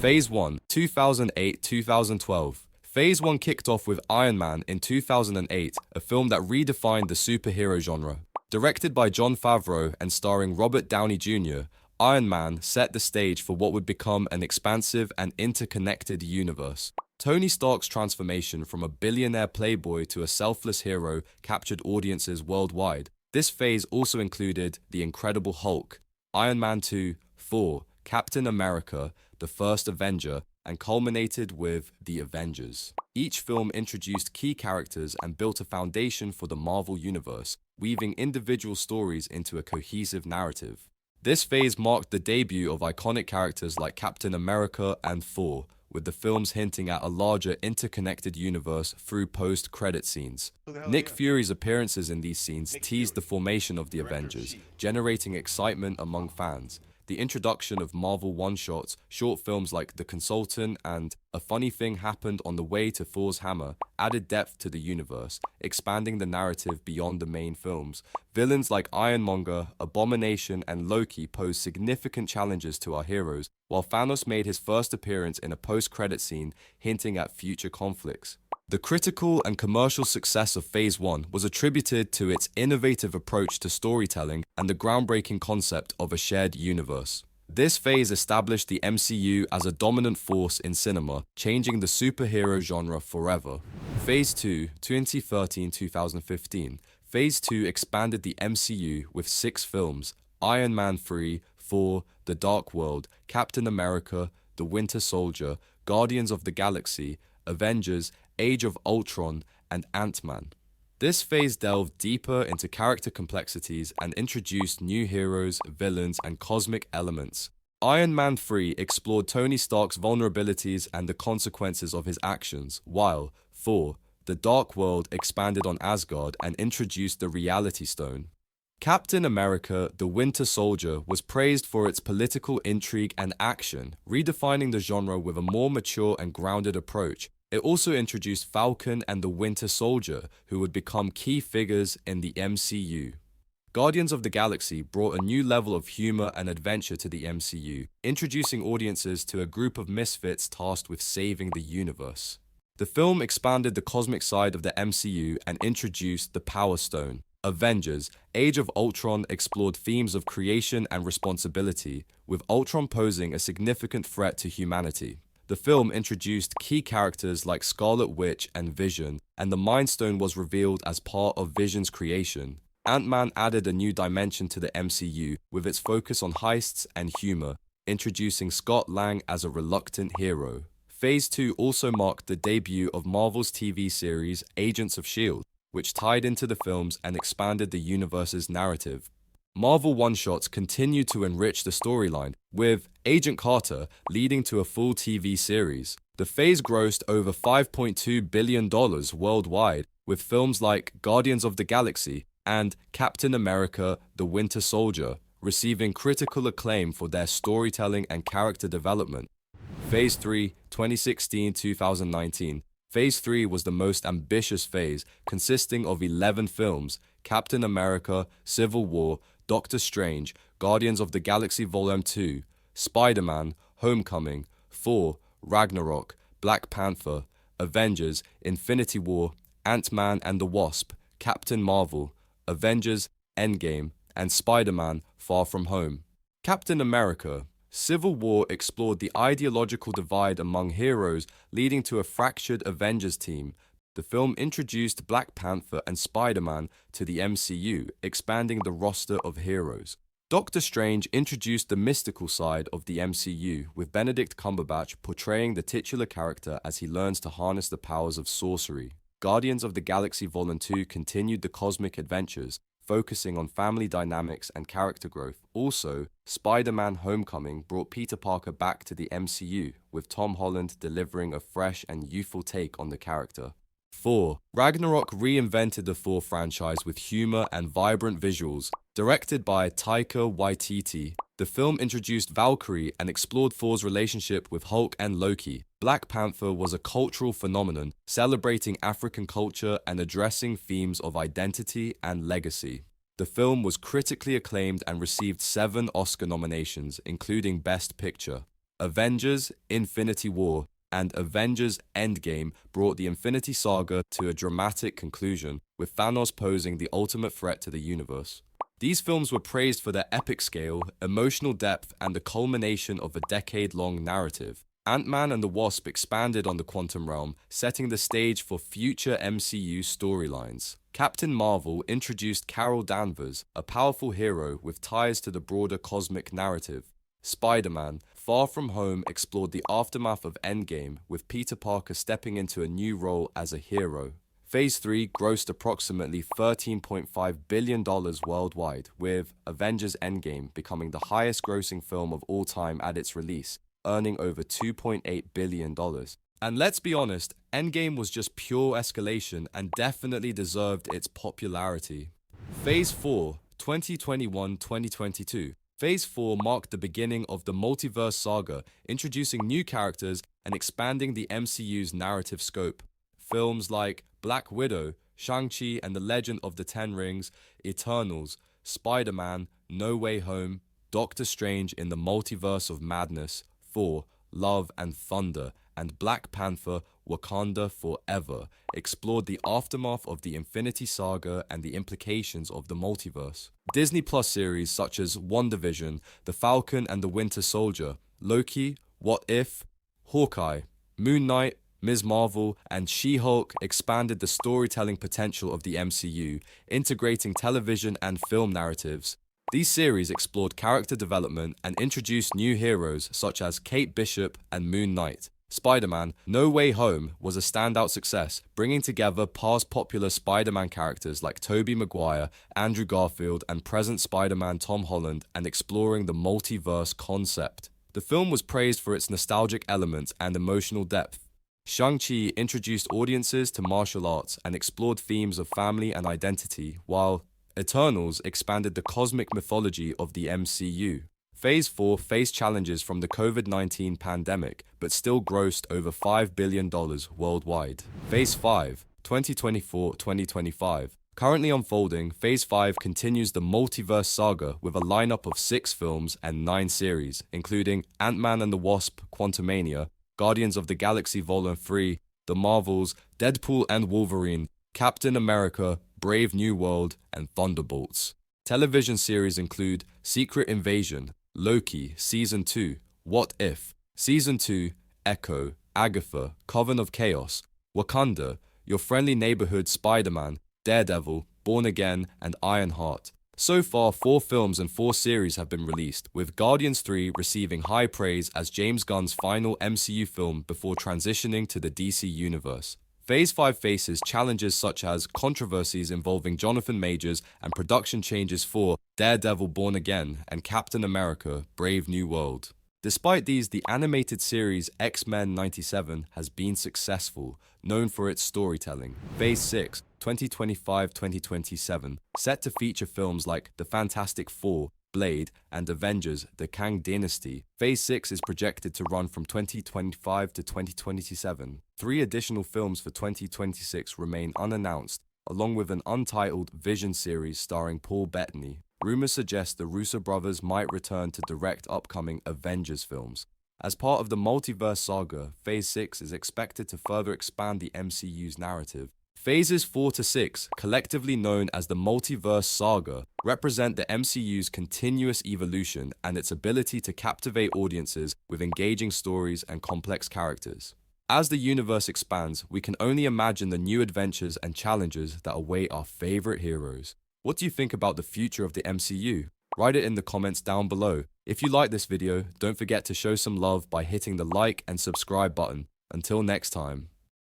Phase 1, 2008-2012. Phase 1 kicked off with Iron Man in 2008, a film that redefined the superhero genre. Directed by Jon Favreau and starring Robert Downey Jr., Iron Man set the stage for what would become an expansive and interconnected universe. Tony Stark's transformation from a billionaire playboy to a selfless hero captured audiences worldwide. This phase also included The Incredible Hulk, Iron Man 2, Thor, Captain America, The First Avenger, and culminated with The Avengers. Each film introduced key characters and built a foundation for the Marvel Universe, weaving individual stories into a cohesive narrative. This phase marked the debut of iconic characters like Captain America and Thor, with the films hinting at a larger interconnected universe through post-credit scenes. Nick Fury's appearances in these scenes teased the formation of the Avengers, generating excitement among fans. The introduction of Marvel one-shots, short films like The Consultant and A Funny Thing Happened on the Way to Thor's Hammer added depth to the universe, expanding the narrative beyond the main films. Villains like Ironmonger, Abomination, and Loki posed significant challenges to our heroes, while Thanos made his first appearance in a post-credit scene, hinting at future conflicts. The critical and commercial success of Phase 1 was attributed to its innovative approach to storytelling and the groundbreaking concept of a shared universe. This phase established the MCU as a dominant force in cinema, changing the superhero genre forever. Phase 2, 2013-2015. Phase 2 expanded the MCU with 6 films: Iron Man 3, Thor, The Dark World, Captain America, The Winter Soldier, Guardians of the Galaxy, Avengers, Age of Ultron, and Ant-Man. This phase delved deeper into character complexities and introduced new heroes, villains, and cosmic elements. Iron Man 3 explored Tony Stark's vulnerabilities and the consequences of his actions, while Thor: The Dark World expanded on Asgard and introduced the Reality Stone. Captain America: The Winter Soldier was praised for its political intrigue and action, redefining the genre with a more mature and grounded approach. It also introduced Falcon and the Winter Soldier, who would become key figures in the MCU. Guardians of the Galaxy brought a new level of humor and adventure to the MCU, introducing audiences to a group of misfits tasked with saving the universe. The film expanded the cosmic side of the MCU and introduced the Power Stone. Avengers: Age of Ultron explored themes of creation and responsibility, with Ultron posing a significant threat to humanity. The film introduced key characters like Scarlet Witch and Vision, and the Mind Stone was revealed as part of Vision's creation. Ant-Man added a new dimension to the MCU with its focus on heists and humor, introducing Scott Lang as a reluctant hero. Phase 2 also marked the debut of Marvel's TV series Agents of S.H.I.E.L.D., which tied into the films and expanded the universe's narrative. Marvel one-shots continued to enrich the storyline, with Agent Carter leading to a full TV series. The phase grossed over $5.2 billion worldwide, with films like Guardians of the Galaxy and Captain America: The Winter Soldier receiving critical acclaim for their storytelling and character development. Phase 3, 2016-2019. Phase 3 was the most ambitious phase, consisting of 11 films: Captain America, Civil War, Doctor Strange, Guardians of the Galaxy Vol. 2, Spider-Man, Homecoming, Thor, Ragnarok, Black Panther, Avengers, Infinity War, Ant-Man and the Wasp, Captain Marvel, Avengers, Endgame, and Spider-Man: Far From Home. Captain America: Civil War explored the ideological divide among heroes, leading to a fractured Avengers team. The film introduced Black Panther and Spider-Man to the MCU, expanding the roster of heroes. Doctor Strange introduced the mystical side of the MCU, with Benedict Cumberbatch portraying the titular character as he learns to harness the powers of sorcery. Guardians of the Galaxy Vol. 2 continued the cosmic adventures, focusing on family dynamics and character growth. Also, Spider-Man: Homecoming brought Peter Parker back to the MCU, with Tom Holland delivering a fresh and youthful take on the character. Thor: Ragnarok reinvented the Thor franchise with humor and vibrant visuals. Directed by Taika Waititi, the film introduced Valkyrie and explored Thor's relationship with Hulk and Loki. Black Panther was a cultural phenomenon, celebrating African culture and addressing themes of identity and legacy. The film was critically acclaimed and received 7 Oscar nominations, including Best Picture. Avengers: Infinity War and Avengers: Endgame brought the Infinity Saga to a dramatic conclusion, with Thanos posing the ultimate threat to the universe. These films were praised for their epic scale, emotional depth, and the culmination of a decade-long narrative. Ant-Man and the Wasp expanded on the quantum realm, setting the stage for future MCU storylines. Captain Marvel introduced Carol Danvers, a powerful hero with ties to the broader cosmic narrative. Spider-Man: Far From Home explored the aftermath of Endgame, with Peter Parker stepping into a new role as a hero. Phase 3 grossed approximately $13.5 billion worldwide, with Avengers: Endgame becoming the highest-grossing film of all time at its release, earning over $2.8 billion. And let's be honest, Endgame was just pure escalation and definitely deserved its popularity. Phase 4, 2021-2022. Phase 4 marked the beginning of the multiverse saga, introducing new characters and expanding the MCU's narrative scope. Films like Black Widow, Shang-Chi and the Legend of the Ten Rings, Eternals, Spider-Man: No Way Home, Doctor Strange in the Multiverse of Madness, Thor: Love and Thunder, and Black Panther: Wakanda Forever explored the aftermath of the Infinity Saga and the implications of the multiverse. Disney Plus series such as WandaVision, The Falcon and the Winter Soldier, Loki, What If, Hawkeye, Moon Knight, Ms. Marvel, and She-Hulk expanded the storytelling potential of the MCU, integrating television and film narratives. These series explored character development and introduced new heroes such as Kate Bishop and Moon Knight. Spider-Man: No Way Home was a standout success, bringing together past popular Spider-Man characters like Tobey Maguire, Andrew Garfield, and present Spider-Man Tom Holland, and exploring the multiverse concept. The film was praised for its nostalgic elements and emotional depth. Shang-Chi introduced audiences to martial arts and explored themes of family and identity, while Eternals expanded the cosmic mythology of the MCU. Phase 4 faced challenges from the COVID-19 pandemic, but still grossed over $5 billion worldwide. Phase 5, 2024-2025. Currently unfolding, Phase 5 continues the multiverse saga with a lineup of 6 films and 9 series, including Ant-Man and the Wasp: Quantumania, Guardians of the Galaxy Vol. 3, The Marvels, Deadpool and Wolverine, Captain America, Brave New World, and Thunderbolts. Television series include Secret Invasion, Loki, Season 2, What If, Season 2, Echo, Agatha, Coven of Chaos, Wakanda, Your Friendly Neighborhood Spider-Man, Daredevil, Born Again, and Ironheart. So far, 4 films and 4 series have been released, with Guardians 3 receiving high praise as James Gunn's final MCU film before transitioning to the DC Universe. Phase 5 faces challenges such as controversies involving Jonathan Majors and production changes for Daredevil: Born Again and Captain America: Brave New World. Despite these, the animated series X-Men '97 has been successful, known for its storytelling. Phase 6, 2025-2027, set to feature films like The Fantastic Four, Blade, and Avengers: The Kang Dynasty. Phase 6 is projected to run from 2025 to 2027. 3 additional films for 2026 remain unannounced, along with an untitled Vision series starring Paul Bettany. Rumors suggest the Russo brothers might return to direct upcoming Avengers films. As part of the multiverse saga, Phase 6 is expected to further expand the MCU's narrative. Phases 4 to 6, collectively known as the Multiverse Saga, represent the MCU's continuous evolution and its ability to captivate audiences with engaging stories and complex characters. As the universe expands, we can only imagine the new adventures and challenges that await our favorite heroes. What do you think about the future of the MCU? Write it in the comments down below. If you like this video, don't forget to show some love by hitting the like and subscribe button. Until next time.